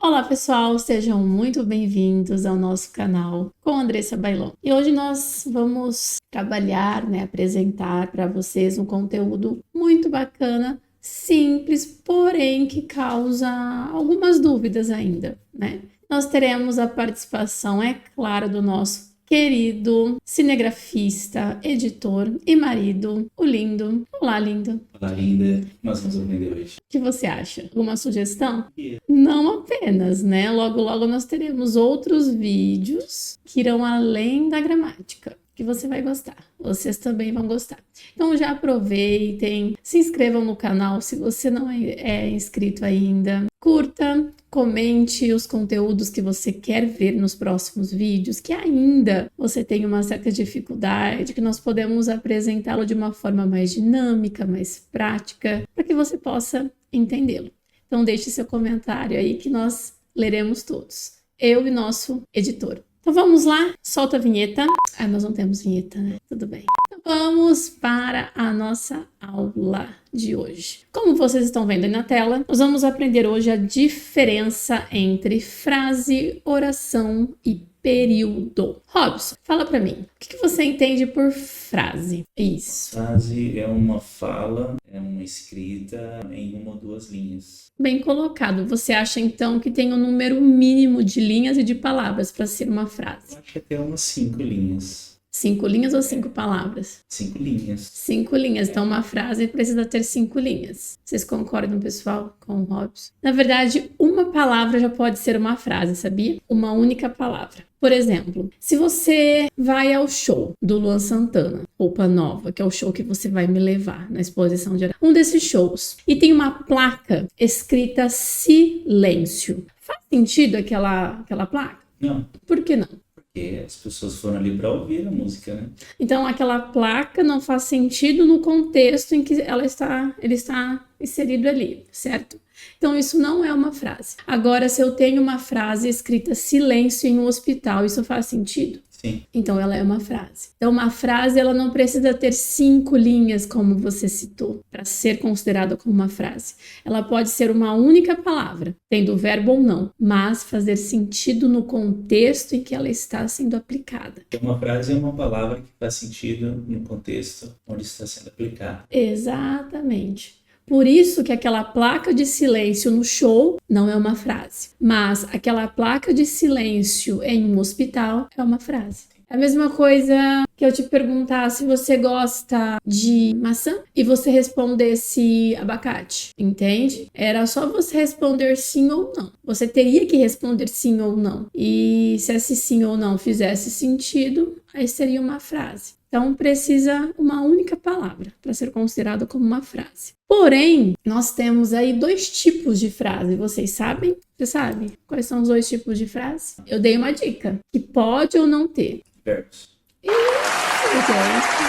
Olá pessoal, sejam muito bem-vindos ao nosso canal com Andressa Bailon. E hoje nós vamos trabalhar, apresentar para vocês um conteúdo muito bacana, simples, porém que causa algumas dúvidas ainda, Nós teremos a participação, é claro, do nosso querido cinegrafista, editor e marido, o Lindo. Olá, Lindo. Olá, linda. Nós vamos aprender hoje. O que você acha? Alguma sugestão? Não apenas, Logo, logo nós teremos outros vídeos que irão além da gramática, que você vai gostar. Vocês também vão gostar. Então já aproveitem, se inscrevam no canal se você não é inscrito ainda. Curta, comente os conteúdos que você quer ver nos próximos vídeos, que ainda você tem uma certa dificuldade, que nós podemos apresentá-lo de uma forma mais dinâmica, mais prática, para que você possa entendê-lo. Então deixe seu comentário aí que nós leremos todos. Eu e nosso editor. Então vamos lá, solta a vinheta. Nós não temos vinheta, Tudo bem. Então vamos para a nossa aula de hoje. Como vocês estão vendo aí na tela, nós vamos aprender hoje a diferença entre frase, oração e período. Robson, fala para mim, o que você entende por frase? Isso. Frase é uma fala, é uma escrita em uma ou duas linhas. Bem colocado. Você acha então que tem um número mínimo de linhas e de palavras para ser uma frase? Eu acho que até umas 5 linhas. 5 linhas ou 5 palavras? 5 linhas. 5 linhas. Então, uma frase precisa ter 5 linhas. Vocês concordam, pessoal, com o Robson? Na verdade, uma palavra já pode ser uma frase, sabia? Uma única palavra. Por exemplo, se você vai ao show do Luan Santana, Roupa Nova, que é o show que você vai me levar na exposição de um desses shows, e tem uma placa escrita silêncio. Faz sentido aquela placa? Não. Por que não? Porque as pessoas foram ali para ouvir a música, Então, aquela placa não faz sentido no contexto em que ele está inserido ali, certo? Então, isso não é uma frase. Agora, se eu tenho uma frase escrita silêncio em um hospital, isso faz sentido? Sim. Então, ela é uma frase. Então, uma frase, ela não precisa ter 5 linhas, como você citou, para ser considerada como uma frase. Ela pode ser uma única palavra, tendo verbo ou não, mas fazer sentido no contexto em que ela está sendo aplicada. Uma frase é uma palavra que faz sentido no contexto onde está sendo aplicada. Exatamente. Por isso que aquela placa de silêncio no show não é uma frase, mas aquela placa de silêncio em um hospital é uma frase. É a mesma coisa que eu te perguntar se você gosta de maçã e você respondesse abacate, entende? Era só você responder sim ou não. Você teria que responder sim ou não. E se esse sim ou não fizesse sentido, aí seria uma frase. Então, precisa uma única palavra para ser considerada como uma frase. Porém, nós temos aí 2 tipos de frase. Vocês sabem? Você sabe quais são os 2 tipos de frase? Eu dei uma dica, que pode ou não ter. Verbos. Isso, gente.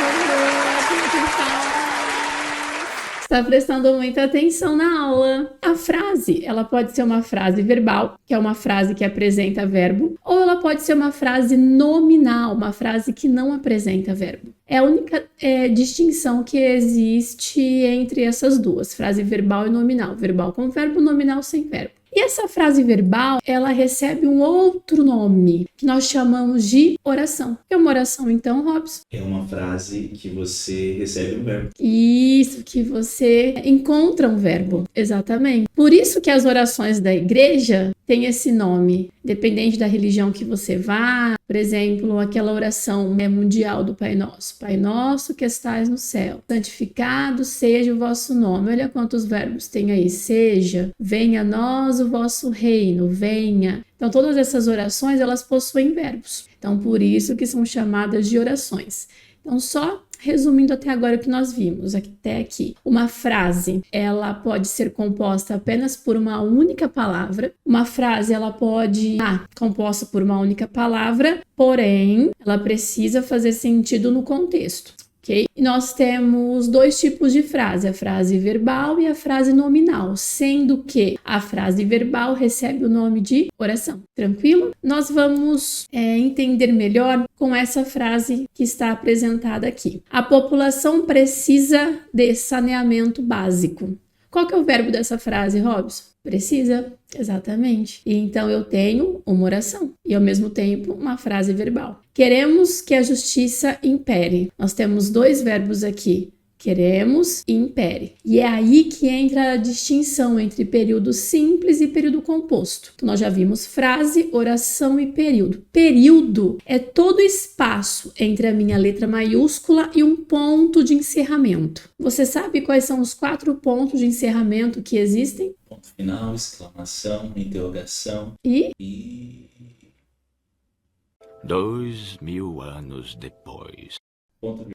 Está prestando muita atenção na aula. A frase, ela pode ser uma frase verbal, que é uma frase que apresenta verbo, ou ela pode ser uma frase nominal, uma frase que não apresenta verbo. É a única distinção que existe entre essas duas, frase verbal e nominal. Verbal com verbo, nominal sem verbo. E essa frase verbal, ela recebe um outro nome, que nós chamamos de oração. É uma oração, então, Robson? É uma frase que você recebe um verbo. Isso, que você encontra um verbo, exatamente. Por isso que as orações da igreja têm esse nome, dependente da religião que você vá. Por exemplo, aquela oração mundial do Pai Nosso. Pai Nosso que estais no céu, santificado seja o vosso nome. Olha quantos verbos tem aí. Seja, venha a nós o vosso reino, venha. Então, todas essas orações, elas possuem verbos. Então, por isso que são chamadas de orações. Então, só resumindo até agora o que nós vimos até aqui. Uma frase, ela pode ser composta apenas por uma única palavra. Uma frase, ela pode ser composta por uma única palavra, porém, ela precisa fazer sentido no contexto. Okay? E nós temos 2 tipos de frase, a frase verbal e a frase nominal, sendo que a frase verbal recebe o nome de oração. Tranquilo? Nós vamos entender melhor com essa frase que está apresentada aqui. A população precisa de saneamento básico. Qual que é o verbo dessa frase, Robson? Precisa, exatamente. E então eu tenho uma oração e ao mesmo tempo uma frase verbal. Queremos que a justiça impere. Nós temos 2 verbos aqui. Queremos e impere. E é aí que entra a distinção entre período simples e período composto. Então, nós já vimos frase, oração e período. Período é todo espaço entre a minha letra maiúscula e um ponto de encerramento. Você sabe quais são os 4 pontos de encerramento que existem? Ponto final, exclamação, interrogação E 2000 anos depois.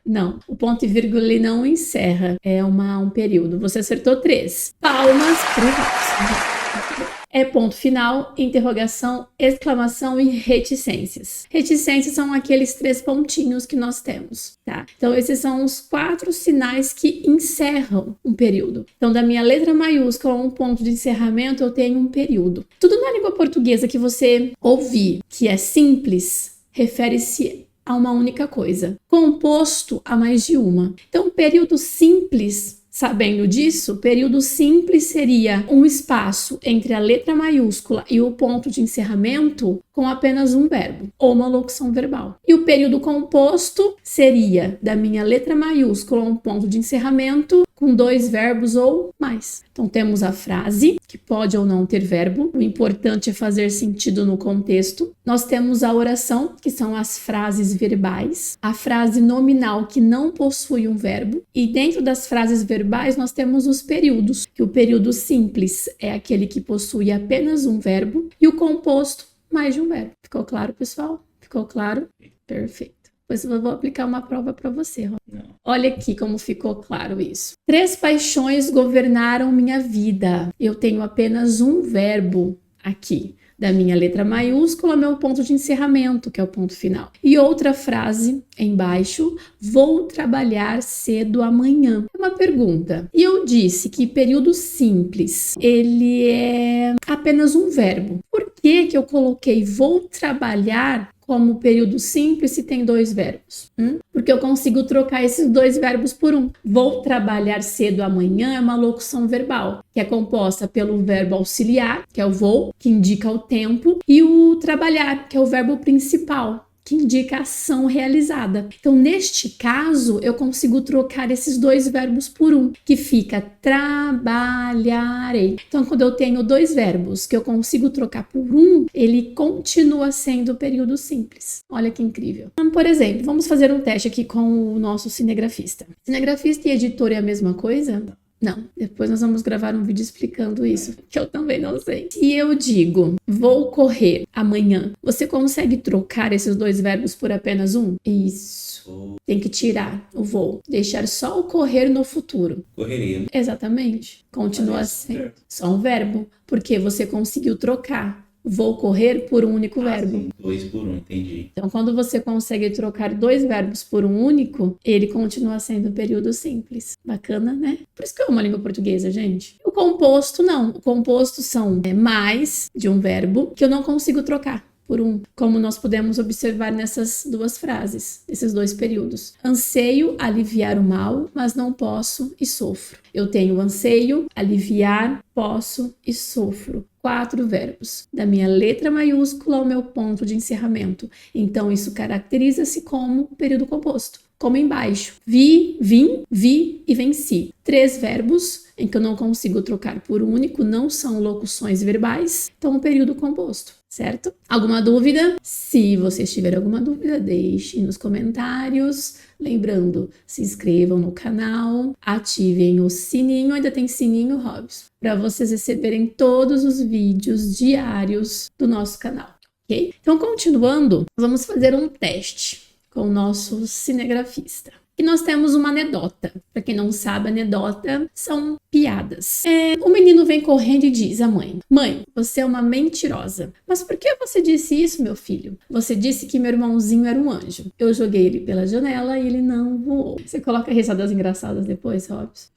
não, o ponto e vírgula ele não encerra, é um período. Você acertou 3. Palmas pro Robson. É ponto final, interrogação, exclamação e reticências. Reticências são aqueles 3 pontinhos que nós temos, tá? Então, esses são os 4 sinais que encerram um período. Então, da minha letra maiúscula a um ponto de encerramento, eu tenho um período. Tudo na língua portuguesa que você ouvir que é simples, refere-se a uma única coisa, composto a mais de uma. Então, período simples, sabendo disso, período simples seria um espaço entre a letra maiúscula e o ponto de encerramento com apenas um verbo ou uma locução verbal. E o período composto seria da minha letra maiúscula a um ponto de encerramento com 2 verbos ou mais. Então temos a frase, que pode ou não ter verbo, o importante é fazer sentido no contexto. Nós temos a oração, que são as frases verbais, a frase nominal, que não possui um verbo, e dentro das frases verbais nós temos os períodos, que o período simples é aquele que possui apenas um verbo, e o composto, mais de um verbo. Ficou claro, pessoal? Ficou claro? Perfeito. Depois eu vou aplicar uma prova para você, Rô. Olha aqui como ficou claro isso. 3 paixões governaram minha vida. Eu tenho apenas um verbo aqui. Da minha letra maiúscula, meu ponto de encerramento, que é o ponto final. E outra frase embaixo, vou trabalhar cedo amanhã. É uma pergunta. E eu disse que período simples, ele é apenas um verbo. Por que eu coloquei vou trabalhar como período simples se tem 2 verbos? Porque eu consigo trocar esses 2 verbos por um. Vou trabalhar cedo amanhã é uma locução verbal, que é composta pelo verbo auxiliar, que é o vou, que indica o tempo, e o trabalhar, que é o verbo principal, que indica a ação realizada. Então, neste caso, eu consigo trocar esses 2 verbos por um, que fica trabalharei. Então, quando eu tenho 2 verbos que eu consigo trocar por um, ele continua sendo o período simples. Olha que incrível. Então, por exemplo, vamos fazer um teste aqui com o nosso cinegrafista. Cinegrafista e editor é a mesma coisa? Não, depois nós vamos gravar um vídeo explicando isso, que eu também não sei. Se eu digo, vou correr amanhã, você consegue trocar esses 2 verbos por apenas um? Isso. Tem que tirar o vou, deixar só o correr no futuro. Correria. Exatamente. Continua sendo só um verbo, porque você conseguiu trocar vou correr por um único verbo. Sim, 2 por 1, entendi. Então, quando você consegue trocar 2 verbos por um único, ele continua sendo período simples. Bacana, né? Por isso que é uma língua portuguesa, gente. O composto, não. O composto são mais de um verbo que eu não consigo trocar por um, como nós podemos observar nessas 2 frases, esses 2 períodos. Anseio aliviar o mal, mas não posso e sofro. Eu tenho anseio, aliviar, posso e sofro. 4 verbos, da minha letra maiúscula ao meu ponto de encerramento. Então, isso caracteriza-se como período composto. Como embaixo, vi, vim, vi e venci. 3 verbos em que eu não consigo trocar por único, não são locuções verbais, então o período composto, certo? Alguma dúvida? Se vocês tiverem alguma dúvida, deixem nos comentários. Lembrando, se inscrevam no canal, ativem o sininho, ainda tem sininho, Robson, para vocês receberem todos os vídeos diários do nosso canal, ok? Então, continuando, vamos fazer um teste com o nosso cinegrafista. E nós temos uma anedota. Para quem não sabe, anedota são piadas. O menino vem correndo e diz à mãe: mãe, você é uma mentirosa. Mas por que você disse isso, meu filho? Você disse que meu irmãozinho era um anjo. Eu joguei ele pela janela e ele não voou. Você coloca risadas engraçadas depois, Robson?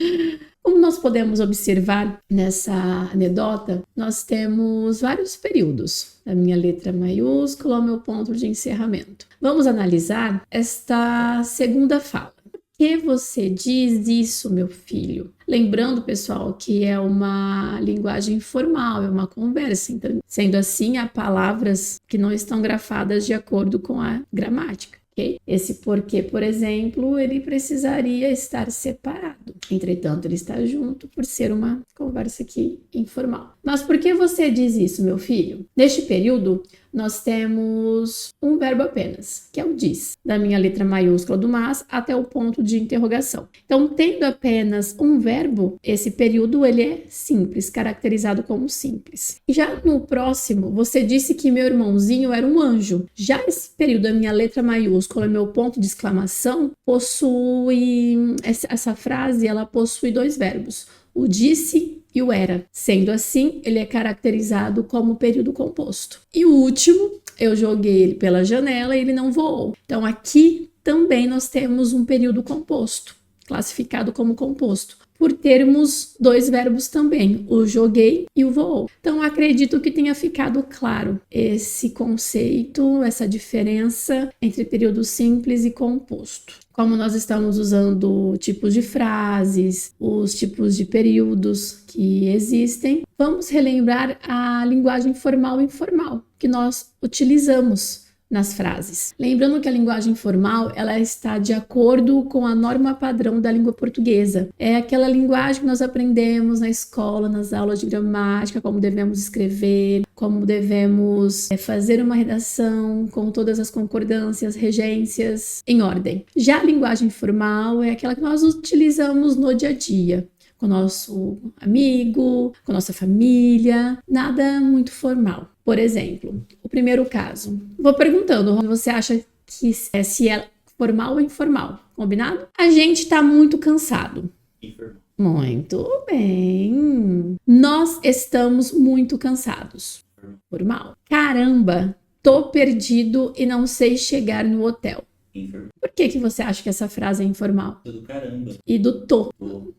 Como nós podemos observar nessa anedota, nós temos vários períodos, da minha letra maiúscula ao meu ponto de encerramento. Vamos analisar esta segunda fala. Por que você diz isso, meu filho? Lembrando, pessoal, que é uma linguagem informal, é uma conversa. Então, sendo assim, há palavras que não estão grafadas de acordo com a gramática. Okay? Esse porquê, por exemplo, ele precisaria estar separado. Entretanto, ele está junto por ser uma conversa aqui informal. Mas por que você diz isso, meu filho? Neste período, nós temos um verbo apenas, que é o diz, da minha letra maiúscula do mas até o ponto de interrogação. Então, tendo apenas um verbo, esse período ele é simples, caracterizado como simples. E já no próximo, você disse que meu irmãozinho era um anjo. Já esse período, a minha letra maiúscula, meu ponto de exclamação, possui, essa frase, ela possui dois verbos, o disse e o era. Sendo assim, ele é caracterizado como período composto. E o último, eu joguei ele pela janela e ele não voou. Então, aqui também nós temos um período composto, classificado como composto, por termos dois verbos também, o joguei e o voou. Então, acredito que tenha ficado claro esse conceito, essa diferença entre período simples e composto. Como nós estamos usando tipos de frases, os tipos de períodos que existem, vamos relembrar a linguagem formal e informal que nós utilizamos nas frases. Lembrando que a linguagem formal, ela está de acordo com a norma padrão da língua portuguesa. É aquela linguagem que nós aprendemos na escola, nas aulas de gramática, como devemos escrever, como devemos fazer uma redação com todas as concordâncias, regências em ordem. Já a linguagem formal é aquela que nós utilizamos no dia a dia, com o nosso amigo, com a nossa família, nada muito formal. Por exemplo, o primeiro caso. Vou perguntando, você acha que se é formal ou informal? Combinado? A gente tá muito cansado. Informal. Muito bem. Nós estamos muito cansados. Formal. Caramba, tô perdido e não sei chegar no hotel. Informal. Por que você acha que essa frase é informal? Do caramba. E do tô.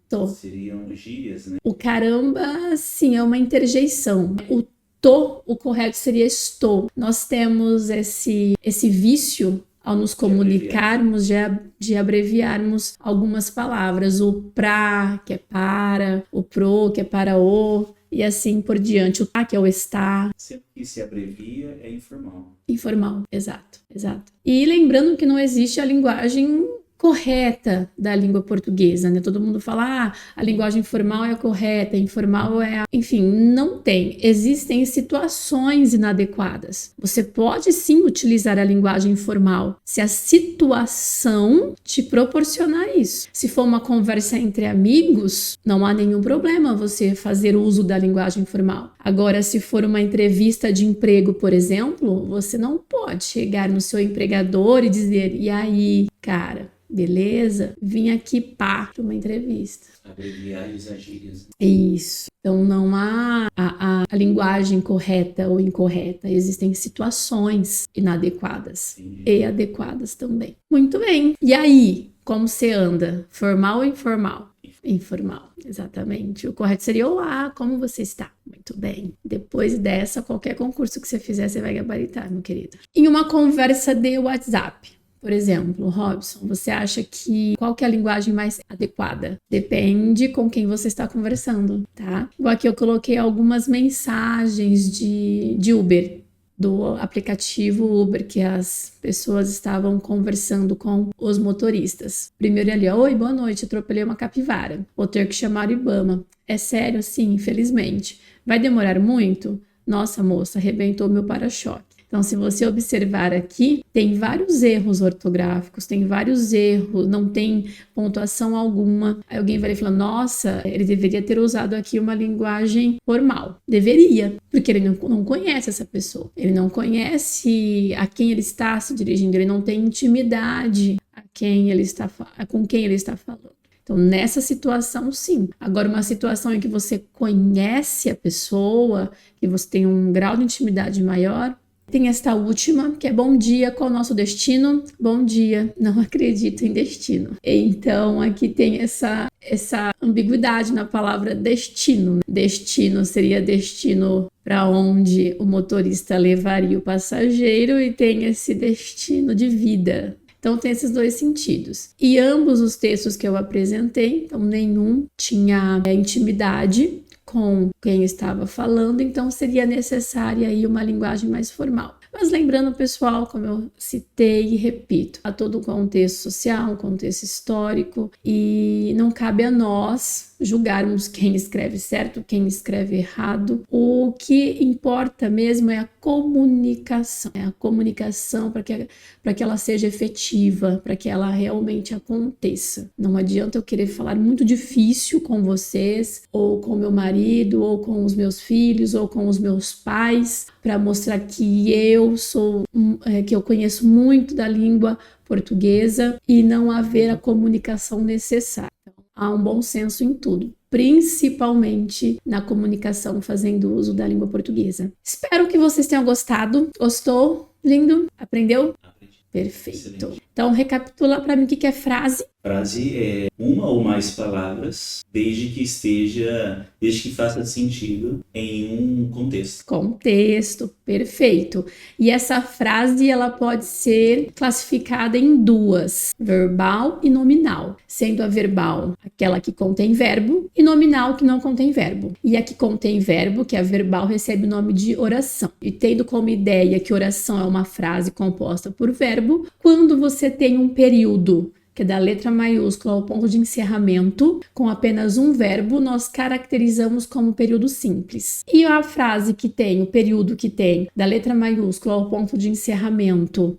Tô. Seriam gírias, né? O caramba, sim, é uma interjeição. O correto seria estou. Nós temos esse vício ao nos comunicarmos de abreviarmos algumas palavras. O pra, que é para, o pro, que é para o, e assim por diante. O tá, que é o está. Sempre que se abrevia é informal. Informal, exato. E lembrando que não existe a linguagem correta da língua portuguesa, né? Todo mundo fala, a linguagem formal é a correta, informal é a... Enfim, não tem. Existem situações inadequadas. Você pode sim utilizar a linguagem formal se a situação te proporcionar isso. Se for uma conversa entre amigos, não há nenhum problema você fazer uso da linguagem formal. Agora, se for uma entrevista de emprego, por exemplo, você não pode chegar no seu empregador e dizer, e aí, cara, beleza? Vim aqui para uma entrevista. Abreviar e usar gírias. Isso. Então, não há a linguagem correta ou incorreta. Existem situações inadequadas. Entendi. E adequadas também. Muito bem. E aí, como você anda? Formal ou informal? Informal, exatamente. O correto seria olá, como você está? Muito bem. Depois dessa, qualquer concurso que você fizer, você vai gabaritar, meu querido. Em uma conversa de WhatsApp, por exemplo, Robson, você acha que qual que é a linguagem mais adequada? Depende com quem você está conversando, tá? Igual aqui eu coloquei algumas mensagens de Uber, do aplicativo Uber, que as pessoas estavam conversando com os motoristas. Primeiro ali, oi, boa noite, atropelei uma capivara. Vou ter que chamar o Ibama. É sério? Sim, infelizmente. Vai demorar muito? Nossa, moça, arrebentou meu para-choque. Então, se você observar aqui, tem vários erros ortográficos, tem vários erros, não tem pontuação alguma. Aí alguém vai falar, nossa, ele deveria ter usado aqui uma linguagem formal. Deveria, porque ele não conhece essa pessoa. Ele não conhece a quem ele está se dirigindo, ele não tem intimidade com quem ele está falando. Então, nessa situação, sim. Agora, uma situação em que você conhece a pessoa, que você tem um grau de intimidade maior, tem esta última, que é bom dia, qual é o nosso destino? Bom dia, não acredito em destino. Então, aqui tem essa ambiguidade na palavra destino. Destino seria destino para onde o motorista levaria o passageiro e tem esse destino de vida. Então tem esses dois sentidos. E ambos os textos que eu apresentei, então nenhum tinha intimidade com quem estava falando, então seria necessária aí uma linguagem mais formal. Mas lembrando, pessoal, como eu citei e repito, há todo um contexto social, um contexto histórico, e não cabe a nós julgarmos quem escreve certo, quem escreve errado. O que importa mesmo é a comunicação. É a comunicação para que ela seja efetiva, para que ela realmente aconteça. Não adianta eu querer falar muito difícil com vocês, ou com meu marido, ou com os meus filhos, ou com os meus pais, para mostrar que que eu conheço muito da língua portuguesa e não haver a comunicação necessária. Há um bom senso em tudo, principalmente na comunicação fazendo uso da língua portuguesa. Espero que vocês tenham gostado. Gostou? Lindo? Aprendeu? Aprendi. Perfeito. Excelente. Então, recapitula para mim o que é frase. Frase é uma ou mais palavras, desde que faça sentido em um contexto. Contexto, perfeito. E essa frase, ela pode ser classificada em duas, verbal e nominal, sendo a verbal aquela que contém verbo e nominal que não contém verbo. E a que contém verbo, que é a verbal, recebe o nome de oração. E tendo como ideia que oração é uma frase composta por verbo, quando você tem um período que é da letra maiúscula ao ponto de encerramento, com apenas um verbo, nós caracterizamos como período simples. E a frase que tem, o período que tem da letra maiúscula ao ponto de encerramento,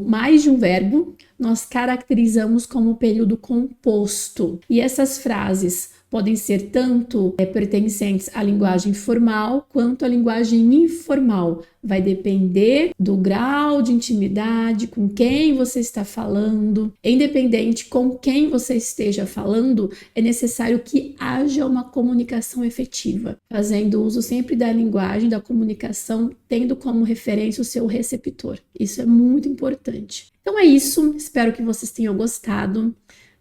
mais de um verbo, nós caracterizamos como período composto. E essas frases podem ser tanto pertencentes à linguagem formal quanto à linguagem informal. Vai depender do grau de intimidade, com quem você está falando. Independente com quem você esteja falando, é necessário que haja uma comunicação efetiva, fazendo uso sempre da linguagem, da comunicação, tendo como referência o seu receptor. Isso é muito importante. Então é isso, espero que vocês tenham gostado.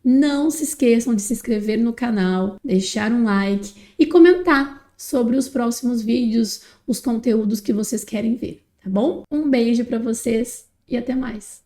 Não se esqueçam de se inscrever no canal, deixar um like e comentar sobre os próximos vídeos, os conteúdos que vocês querem ver, tá bom? Um beijo para vocês e até mais!